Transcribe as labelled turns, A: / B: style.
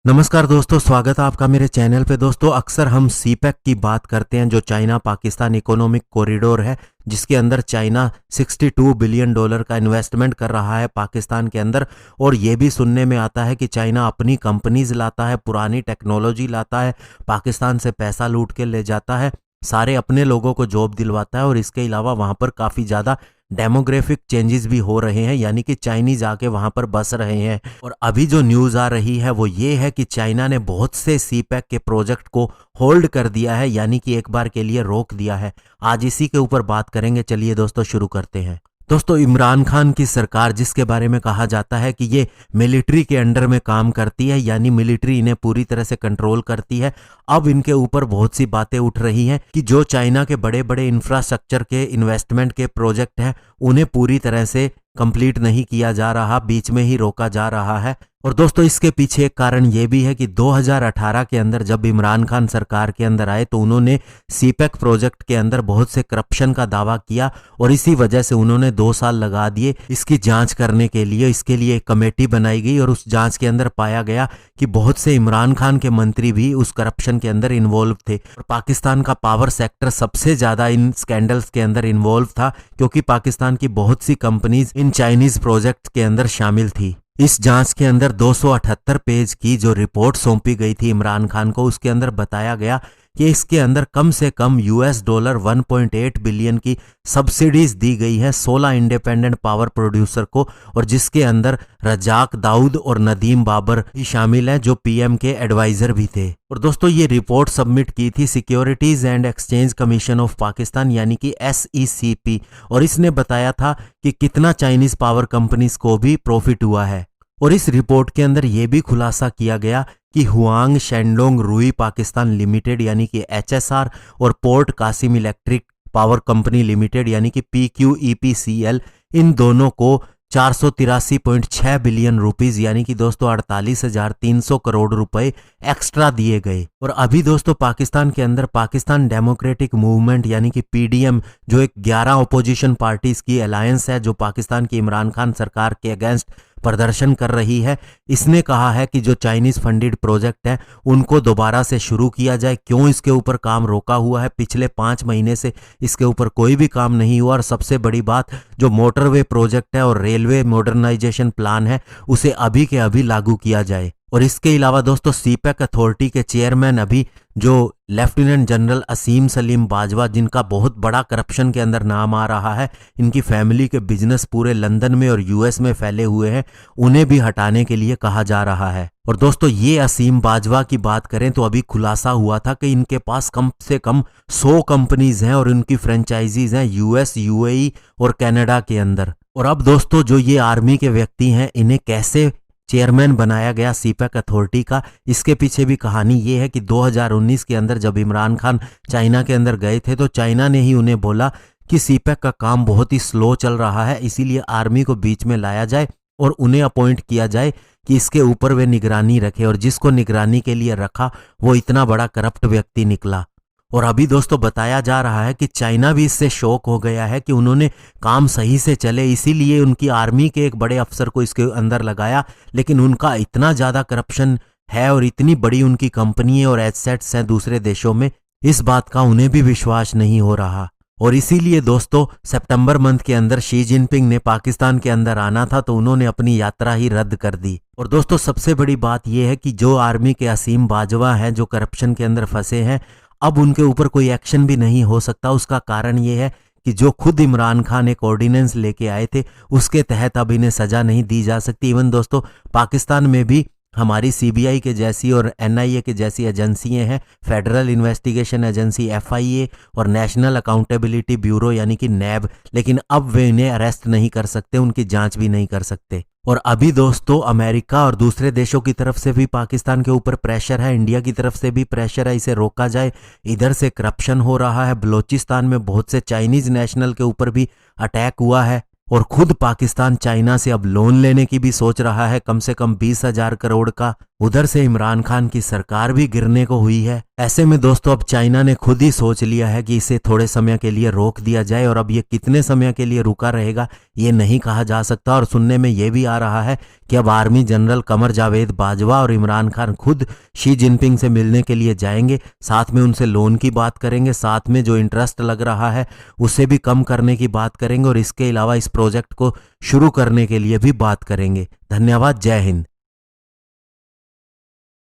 A: नमस्कार दोस्तों, स्वागत है आपका मेरे चैनल पे। दोस्तों, अक्सर हम सीपैक की बात करते हैं जो चाइना पाकिस्तान इकोनॉमिक कॉरिडोर है, जिसके अंदर चाइना $62 बिलियन का इन्वेस्टमेंट कर रहा है पाकिस्तान के अंदर। और ये भी सुनने में आता है कि चाइना अपनी कंपनीज लाता है, पुरानी टेक्नोलॉजी लाता है, पाकिस्तान से पैसा लूट के ले जाता है, सारे अपने लोगों को जॉब दिलवाता है। और इसके अलावा वहाँ पर काफ़ी ज़्यादा डेमोग्राफिक चेंजेस भी हो रहे हैं, यानी कि चाइनीज आके वहां पर बस रहे हैं। और अभी जो न्यूज आ रही है वो ये है कि चाइना ने बहुत से सीपैक के प्रोजेक्ट को होल्ड कर दिया है, यानी कि एक बार के लिए रोक दिया है। आज इसी के ऊपर बात करेंगे। चलिए दोस्तों, शुरू करते हैं। दोस्तों, इमरान खान की सरकार, जिसके बारे में कहा जाता है कि ये मिलिट्री के अंडर में काम करती है, यानी मिलिट्री इन्हें पूरी तरह से कंट्रोल करती है। अब इनके ऊपर बहुत सी बातें उठ रही हैं कि जो चाइना के बड़े बड़े इंफ्रास्ट्रक्चर के इन्वेस्टमेंट के प्रोजेक्ट हैं उन्हें पूरी तरह से कंप्लीट नहीं किया जा रहा, बीच में ही रोका जा रहा है। और दोस्तों, इसके पीछे एक कारण ये भी है कि 2018 के अंदर जब इमरान खान सरकार के अंदर आए तो उन्होंने सीपैक प्रोजेक्ट के अंदर बहुत से करप्शन का दावा किया और इसी वजह से उन्होंने 2 साल लगा दिए इसकी जांच करने के लिए। इसके लिए एक कमेटी बनाई गई और उस जांच के अंदर पाया गया कि बहुत से इमरान खान के मंत्री भी उस करप्शन के अंदर इन्वॉल्व थे। और पाकिस्तान का पावर सेक्टर सबसे ज्यादा इन स्कैंडल्स के अंदर इन्वॉल्व था, क्योंकि पाकिस्तान की बहुत सी कंपनीज इन चाइनीज प्रोजेक्ट के अंदर शामिल थी। इस जांच के अंदर 278 पेज की जो रिपोर्ट सौंपी गई थी इमरान खान को, उसके अंदर बताया गया कि इसके अंदर कम से कम $1 1.8 बिलियन की सब्सिडीज दी गई है 16 इंडिपेंडेंट पावर प्रोड्यूसर को, और जिसके अंदर रजाक दाऊद और नदीम बाबर भी शामिल हैं जो पीएम के एडवाइजर भी थे। और दोस्तों, ये रिपोर्ट सबमिट की थी securities and exchange commission of Pakistan, यानी कि SECP, और इसने बताया था कि कितना चाइनीज पावर कंपनीज को भी प्रॉफिट हुआ है। और इस रिपोर्ट के अंदर यह भी खुलासा किया गया कि हुआंग शेंडोंग रुई पाकिस्तान लिमिटेड यानी कि HSR और port Qasim electric power company limited यानी कि PQEPCL, इन दोनों को 483.6 बिलियन रुपीज यानी कि दोस्तों 48,300 करोड़ रुपए एक्स्ट्रा दिए गए। और अभी दोस्तों, पाकिस्तान के अंदर पाकिस्तान डेमोक्रेटिक मूवमेंट यानी कि PDM, जो एक 11 अपोजिशन पार्टीज की अलायंस है जो पाकिस्तान की इमरान खान सरकार के अगेंस्ट प्रदर्शन कर रही है, इसने कहा है कि जो चाइनीज फंडेड प्रोजेक्ट है उनको दोबारा से शुरू किया जाए। क्यों इसके ऊपर काम रोका हुआ है? पिछले 5 महीने से इसके ऊपर कोई भी काम नहीं हुआ। और सबसे बड़ी बात, जो मोटरवे प्रोजेक्ट है और रेलवे मॉडर्नाइजेशन प्लान है उसे अभी के अभी लागू किया जाए। और इसके अलावा दोस्तों, सीपैक अथॉरिटी के चेयरमैन अभी जो लेफ्टिनेंट जनरल असीम सलीम बाजवा, जिनका बहुत बड़ा करप्शन के अंदर नाम आ रहा है, इनकी फैमिली के बिजनेस पूरे लंदन में और US में फैले हुए हैं, उन्हें भी हटाने के लिए कहा जा रहा है। और दोस्तों, ये असीम बाजवा की बात करें तो अभी खुलासा हुआ था कि इनके पास कम से कम 100 कंपनीज हैं और इनकी फ्रेंचाइजीज हैं US, UAE और कनाडा के अंदर। और अब दोस्तों, जो ये आर्मी के व्यक्ति हैं, इन्हें कैसे चेयरमैन बनाया गया सीपैक अथॉरिटी का, इसके पीछे भी कहानी ये है कि 2019 के अंदर जब इमरान खान चाइना के अंदर गए थे तो चाइना ने ही उन्हें बोला कि सीपैक का काम बहुत ही स्लो चल रहा है, इसीलिए आर्मी को बीच में लाया जाए और उन्हें अपॉइंट किया जाए कि इसके ऊपर वे निगरानी रखे। और जिसको निगरानी के लिए रखा वो इतना बड़ा करप्ट व्यक्ति निकला। और अभी दोस्तों, बताया जा रहा है कि चाइना भी इससे शॉक हो गया है कि उन्होंने काम सही से चले, इसीलिए उनकी आर्मी के एक बड़े अफसर को इसके अंदर लगाया, लेकिन उनका इतना ज़्यादा करप्शन है और इतनी बड़ी उनकी कंपनी और एसेट्स हैं दूसरे देशों में, इस बात का उन्हें भी विश्वास नहीं हो रहा। और इसीलिए दोस्तों, सितंबर मंथ के अंदर शी जिनपिंग ने पाकिस्तान के अंदर आना था तो उन्होंने अपनी यात्रा ही रद्द कर दी। और दोस्तों, सबसे बड़ी बात यह है कि जो आर्मी के असीम बाजवा हैं जो करप्शन के अंदर फंसे हैं, अब उनके ऊपर कोई एक्शन भी नहीं हो सकता। उसका कारण ये है कि जो खुद इमरान खान एक ऑर्डिनेंस लेके आए थे उसके तहत अब इन्हें सजा नहीं दी जा सकती। इवन दोस्तों, पाकिस्तान में भी हमारी CBI के जैसी और NIA के जैसी एजेंसियां हैं, फेडरल इन्वेस्टिगेशन एजेंसी FIA और नेशनल अकाउंटेबिलिटी ब्यूरो यानी कि NAB, लेकिन अब वे इन्हें अरेस्ट नहीं कर सकते, उनकी जांच भी नहीं कर सकते। और अभी दोस्तों, अमेरिका और दूसरे देशों की तरफ से भी पाकिस्तान के ऊपर प्रेशर है, इंडिया की तरफ से भी प्रेशर है, इसे रोका जाए। इधर से करप्शन हो रहा है, बलोचिस्तान में बहुत से चाइनीज नेशनल के ऊपर भी अटैक हुआ है, और खुद पाकिस्तान चाइना से अब लोन लेने की भी सोच रहा है, कम से कम 20,000 करोड़ का। उधर से इमरान खान की सरकार भी गिरने को हुई है। ऐसे में दोस्तों अब चाइना ने खुद ही सोच लिया है कि इसे थोड़े समय के लिए रोक दिया जाए, और अब ये कितने समय के लिए रुका रहेगा ये नहीं कहा जा सकता। और सुनने में ये भी आ रहा है कि अब आर्मी जनरल कमर जावेद बाजवा और इमरान खान खुद शी जिनपिंग से मिलने के लिए जाएंगे, साथ में उनसे लोन की बात करेंगे, साथ में जो इंटरेस्ट लग रहा है उसे भी कम करने की बात करेंगे, और इसके अलावा इस प्रोजेक्ट को शुरू करने के लिए भी बात करेंगे। धन्यवाद। जय हिंद।